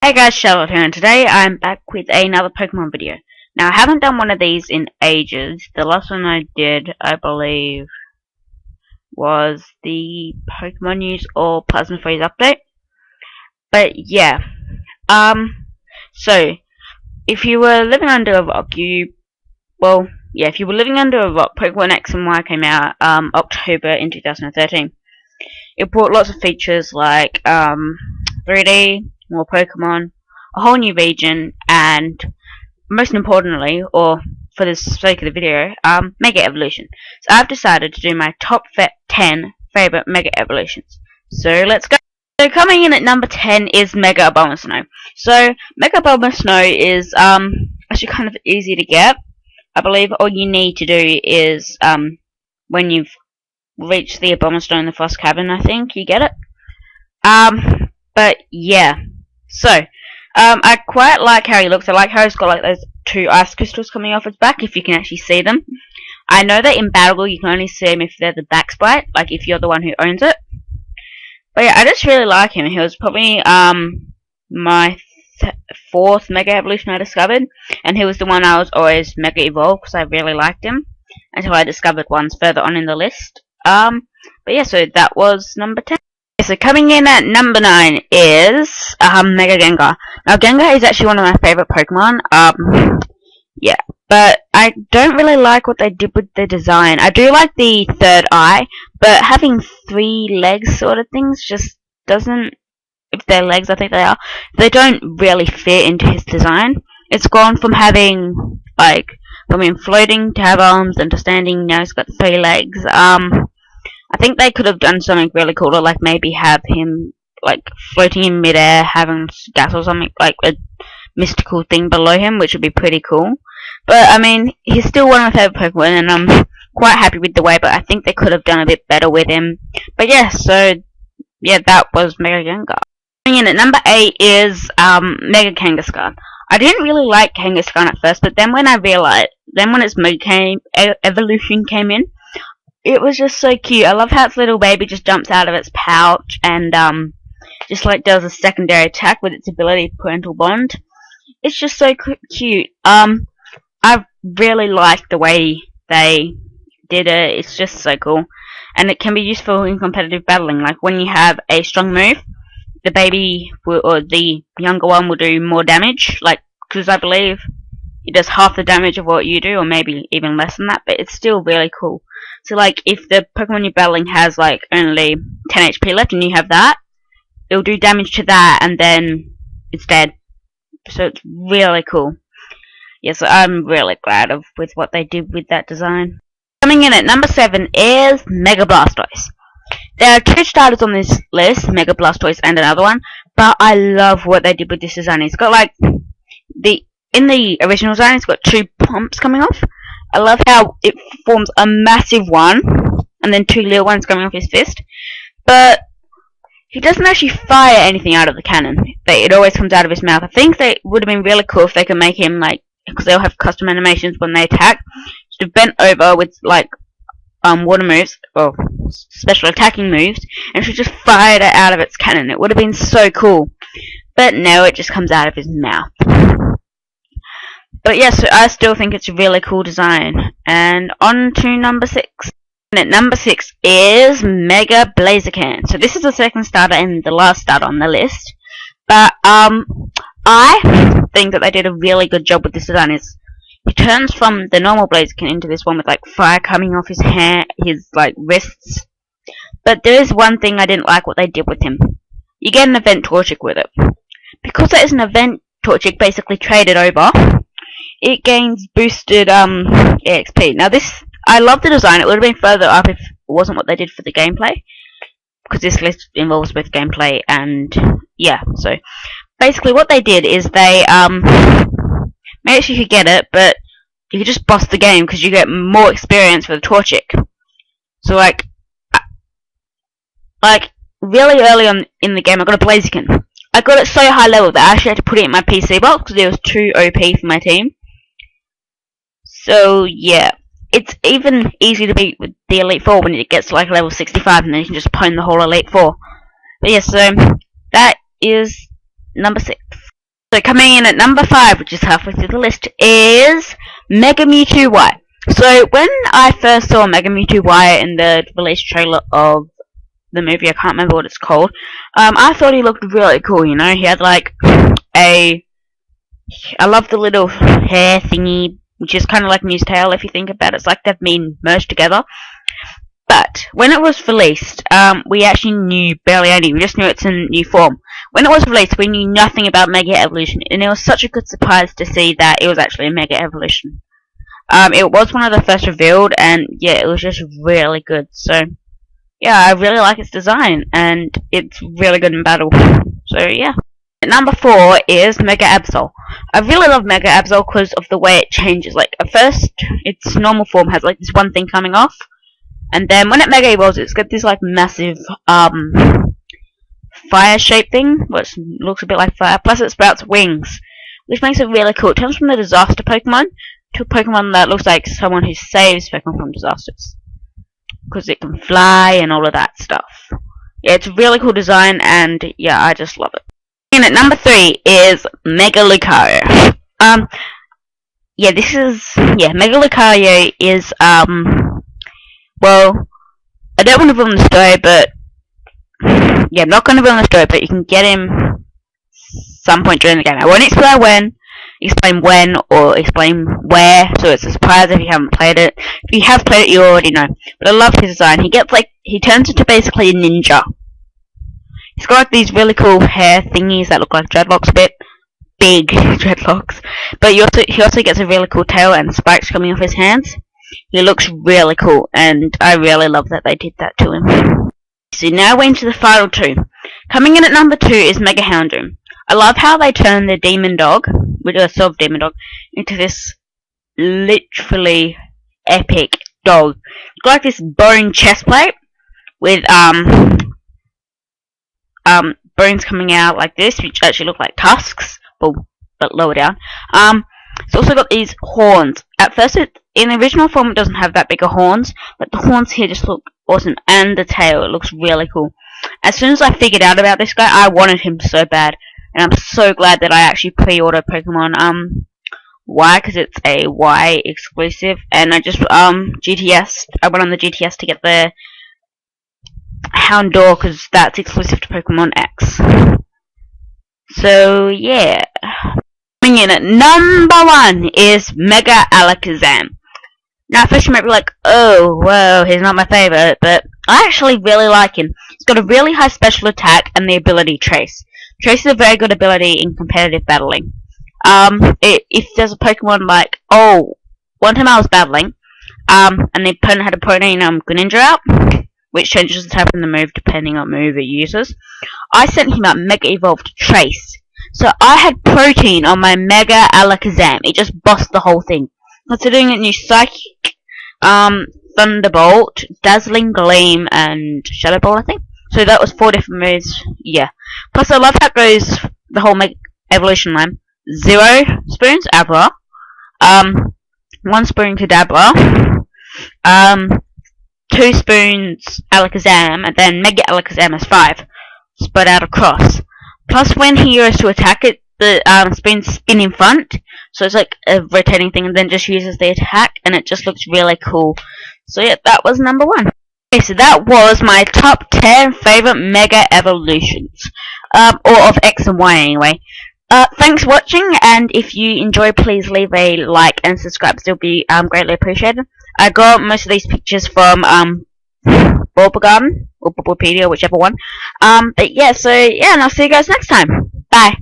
Hey guys, Charlotte here, and today I'm back with another Pokemon video. Now, I haven't done one of these in ages. The last one I did, I believe, was the Pokemon News or Plasma Freeze update. But yeah, so, if you were living under a rock, if you were living under a rock, Pokemon X and Y came out, October in 2013. It brought lots of features like, 3D, more Pokemon, a whole new region, and most importantly, or for the sake of the video, Mega Evolution. So I've decided to do my top 10 favorite Mega Evolutions. So let's go. So coming in at number 10 is Mega Abomasnow. So Mega Abomasnow is actually kind of easy to get. I believe all you need to do is when you've reached the Abomasnow in the Frost Cavern, I think you get it. But yeah. So, I quite like how he looks. I like how he's got like those two ice crystals coming off his back, if you can actually see them. I know that in battle you can only see them if they're the back sprite, like if you're the one who owns it. But yeah, I just really like him. He was probably my fourth Mega Evolution I discovered, and he was the one I was always Mega Evolved because I really liked him until I discovered ones further on in the list. But yeah, so that was number 10. So coming in at number 9 is Mega Jenga. Now Jenga is actually one of my favourite Pokemon. Yeah, but I don't really like what they did with the design. I do like the third eye, but having 3 legs sort of things just doesn't, if they're legs I think they are, they don't really fit into his design. It's gone from having, like, from him floating to have arms and to standing, now he's got 3 legs. I think they could have done something really cool to like maybe have him like floating in midair, having gas or something, like a mystical thing below him, which would be pretty cool. But I mean, he's still one of my favourite Pokemon, and I'm quite happy with the way, but I think they could have done a bit better with him. But yeah, so yeah, that was Mega Jenga. Coming in at number 8 is Mega Kangaskhan. I didn't really like Kangaskhan at first, but then when I realized, when its Mega Evolution came in, it was just so cute. I love how its little baby just jumps out of its pouch and just like does a secondary attack with its ability Parental Bond. It's just so cute. I really like the way they did it. It's just so cool, and it can be useful in competitive battling. Like when you have a strong move, the baby or the younger one will do more damage. Like, because I believe it does half the damage of what you do, or maybe even less than that. But it's still really cool. So like if the Pokemon you're battling has like only 10 HP left and you have that, it'll do damage to that and then it's dead. So it's really cool. Yeah, so I'm really glad with what they did with that design. Coming in at number 7 is Mega Blastoise. There are 2 starters on this list, Mega Blastoise and another one, but I love what they did with this design. It's got like in the original design it's got 2 pumps coming off. I love how it forms a massive one, and then 2 little ones coming off his fist. But he doesn't actually fire anything out of the cannon. It always comes out of his mouth. I think that would have been really cool if they could make him, like, because they'll have custom animations when they attack, just bent over with, like, water moves, or special attacking moves, and should just fire it out of its cannon. It would have been so cool. But no, it just comes out of his mouth. But yes, yeah, so I still think it's a really cool design. And on to number 6. And at number 6 is Mega Blaziken. So this is the second starter and the last starter on the list. But I think that they did a really good job with this design. He turns from the normal Blaziken into this one with like fire coming off his hand, his like wrists. But there is one thing I didn't like what they did with him. You get an event Torchic with it. Because it is an event Torchic basically traded over, it gains boosted EXP. Now this, I love the design. It would have been further up if it wasn't what they did for the gameplay, because this list involves both gameplay and yeah. So basically what they did is they made sure you could get it, but you could just boss the game because you get more experience for the Torchic. So like really early on in the game I got a Blaziken. I got it so high level that I actually had to put it in my PC box because it was too OP for my team. So yeah, it's even easy to beat with the Elite Four when it gets to like level 65, and then you can just pwn the whole Elite Four. But yeah, so that is number 6. So coming in at number 5, which is halfway through the list, is Mega Mewtwo Wire. So when I first saw Mega Mewtwo Wire in the release trailer of the movie, I can't remember what it's called, I thought he looked really cool, you know. He had like I love the little hair thingy, which is kind of like Mew's tail if you think about it. It's like they've been merged together. But when it was released, we actually knew barely anything. We just knew it's in new form. When it was released, we knew nothing about Mega Evolution, and it was such a good surprise to see that it was actually a Mega Evolution. It was one of the first revealed, and yeah, it was just really good. So yeah, I really like its design, and it's really good in battle. So yeah. Number 4 is Mega Absol. I really love Mega Absol because of the way it changes. Like at first, its normal form has like this one thing coming off, and then when it Mega Evolves, it's got this like massive fire shaped thing, which looks a bit like fire. Plus, it sprouts wings, which makes it really cool. It turns from the disaster Pokemon to a Pokemon that looks like someone who saves Pokemon from disasters, because it can fly and all of that stuff. Yeah, it's a really cool design, and yeah, I just love it. And at number 3 is Mega Lucario. Mega Lucario is well, I don't want to ruin the story, but yeah, I'm not going to ruin the story, but you can get him some point during the game. I won't explain when, or explain where, so it's a surprise if you haven't played it. If you have played it, you already know. But I love his design. He turns into basically a ninja. He's got like these really cool hair thingies that look like dreadlocks a bit. Big dreadlocks. But he also gets a really cool tail and spikes coming off his hands. He looks really cool, and I really love that they did that to him. So now we're into the final 2. Coming in at number 2 is Mega Houndour. I love how they turn the demon dog, which is a sort of demon dog, into this literally epic dog. It's got like this bone chest plate with bones coming out like this, which actually look like tusks, but lower down. It's also got these horns. At first, in the original form, it doesn't have that big of horns, but the horns here just look awesome, and the tail, it looks really cool. As soon as I figured out about this guy, I wanted him so bad, and I'm so glad that I actually pre-ordered Pokemon Y, because it's a Y exclusive, and I just I went on the GTS to get the Houndour, because that's exclusive to Pokemon X. So yeah. Coming in at number 1 is Mega Alakazam. Now at first you might be like, oh, whoa, he's not my favourite, but I actually really like him. He's got a really high special attack and the ability Trace. Trace is a very good ability in competitive battling. If there's a Pokemon like, one time I was battling, and the opponent had a Protein Greninja out, which changes the type of the move depending on move it uses. I sent him out Mega Evolved Trace. So I had Protein on my Mega Alakazam. It just bossed the whole thing. Considering it knew Psychic, Thunderbolt, Dazzling Gleam, and Shadow Ball, I think. So that was 4 different moves. Yeah. Plus I love how it goes the whole Mega Evolution line. 0 spoons, Abra. 1 spoon Kadabra. 2 spoons Alakazam, and then Mega Alakazam is 5. Spread out across. Plus, when he goes to attack it, the spoons spin in front, so it's like a rotating thing, and then just uses the attack, and it just looks really cool. So yeah, that was number 1. Okay, so that was my top 10 favorite Mega Evolutions, or of X and Y anyway. Thanks for watching, and if you enjoy, please leave a like and subscribe. It'll be greatly appreciated. I got most of these pictures from Bulbapedia, or whichever one. But yeah, so yeah, and I'll see you guys next time. Bye.